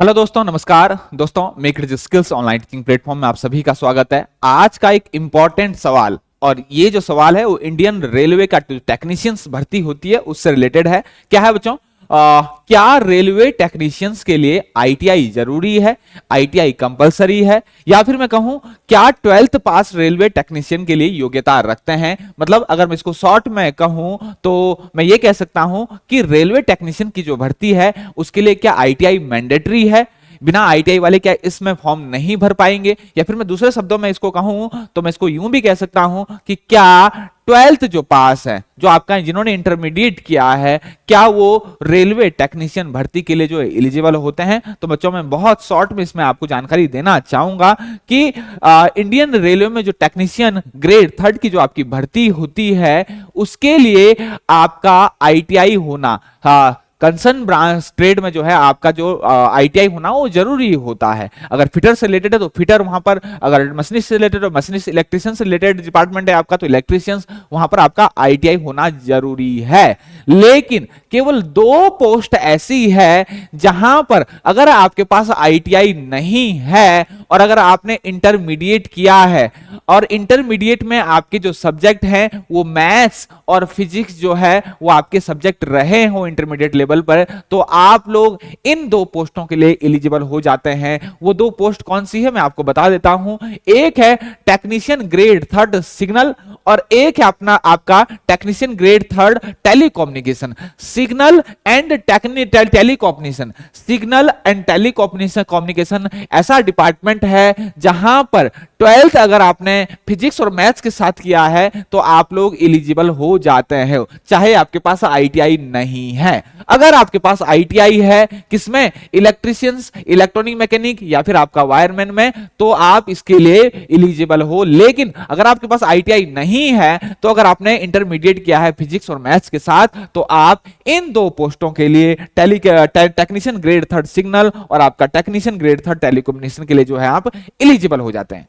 Hello दोस्तों, नमस्कार दोस्तों। Make it skills online teaching platform में आप सभी का स्वागत है। आज का एक इंपॉर्टेंट सवाल, और ये जो सवाल है वो इंडियन रेलवे का जो टेक्नीशियंस भर्ती होती है उससे रिलेटेड है। क्या है बच्चों? क्या रेलवे टेक्नीशियंस के लिए आईटीआई जरूरी है, आईटीआई कंपलसरी है, या फिर मैं कहूं क्या 12th पास रेलवे टेक्नीशियन के लिए योग्यता रखते हैं? मतलब अगर मैं इसको शॉर्ट में कहूं तो मैं ये कह सकता हूं कि रेलवे टेक्नीशियन की जो भर्ती है उसके लिए क्या आईटीआई मैंडेटरी है? बिना आईटीआई वाले क्या इसमें फॉर्म नहीं भर पाएंगे? या फिर मैं दूसरे शब्दों में इसको कहूं तो मैं इसको यूं भी कह सकता हूं कि क्या 12th जो पास है, जो आपका जिन्होंने इंटरमीडिएट किया है, क्या वो रेलवे टेक्नीशियन भर्ती के लिए जो एलिजिबल होते हैं? तो बच्चों मैं बहुत शॉर्ट में इसमें आपको जानकारी देना चाहूंगा कि इंडियन रेलवे में जो टेक्नीशियन ग्रेड 3 की जो आपकी भर्ती होती है उसके लिए आपका आईटीआई होना, कंसर्न ब्रांच ट्रेड में जो है आपका जो आईटीआई होना वो जरूरी होता है। अगर फिटर से रिलेटेड है तो फिटर वहां पर, अगर मशीनिस्ट से रिलेटेड है मशीनिस्ट, इलेक्ट्रिशियन से रिलेटेड डिपार्टमेंट है आपका तो इलेक्ट्रिशियंस, वहां पर आपका आईटीआई होना जरूरी है। लेकिन केवल 2 पोस्ट ऐसी है जहां पर अगर आपके पास आईटीआई नहीं है और अगर आपने इंटरमीडिएट किया है और इंटरमीडिएट में आपके जो सब्जेक्ट हैं वो मैथ्स और फिजिक्स जो है वो आपके सब्जेक्ट रहे हो इंटरमीडिएट लेवल पर, तो आप लोग इन 2 पोस्टों के लिए एलिजिबल हो जाते हैं। वो 2 पोस्ट कौन सी है मैं आपको बता देता हूं। एक है टेक्नीशियन ग्रेड 3 सिग्नल और एक है अपना आपका technician grade 3 telecommunication. Signal and telecommunication, signal and telecommunication ऐसा डिपार्टमेंट है जहां पर 12th अगर आपने फिजिक्स और मैथ्स के साथ किया है तो आप लोग एलिजिबल हो जाते हैं, चाहे आपके पास आईटीआई नहीं है। अगर आपके पास आईटीआई है किसमें, इलेक्ट्रिशियंस, इलेक्ट्रॉनिक मैकेनिक या फिर आपका वायरमैन में, तो आप इसके लिए एलिजिबल हो। लेकिन अगर आपके पास आईटीआई नहीं है तो अगर आपने इंटरमीडिएट किया है फिजिक्स और मैथ्स के साथ तो आप इन 2 पोस्टों के लिए टेक्नीशियन ग्रेड 3 सिग्नल और आपका टेक्नीशियन ग्रेड 3 टेलीकम्युनिकेशन के लिए जो है आप एलिजिबल हो जाते हैं।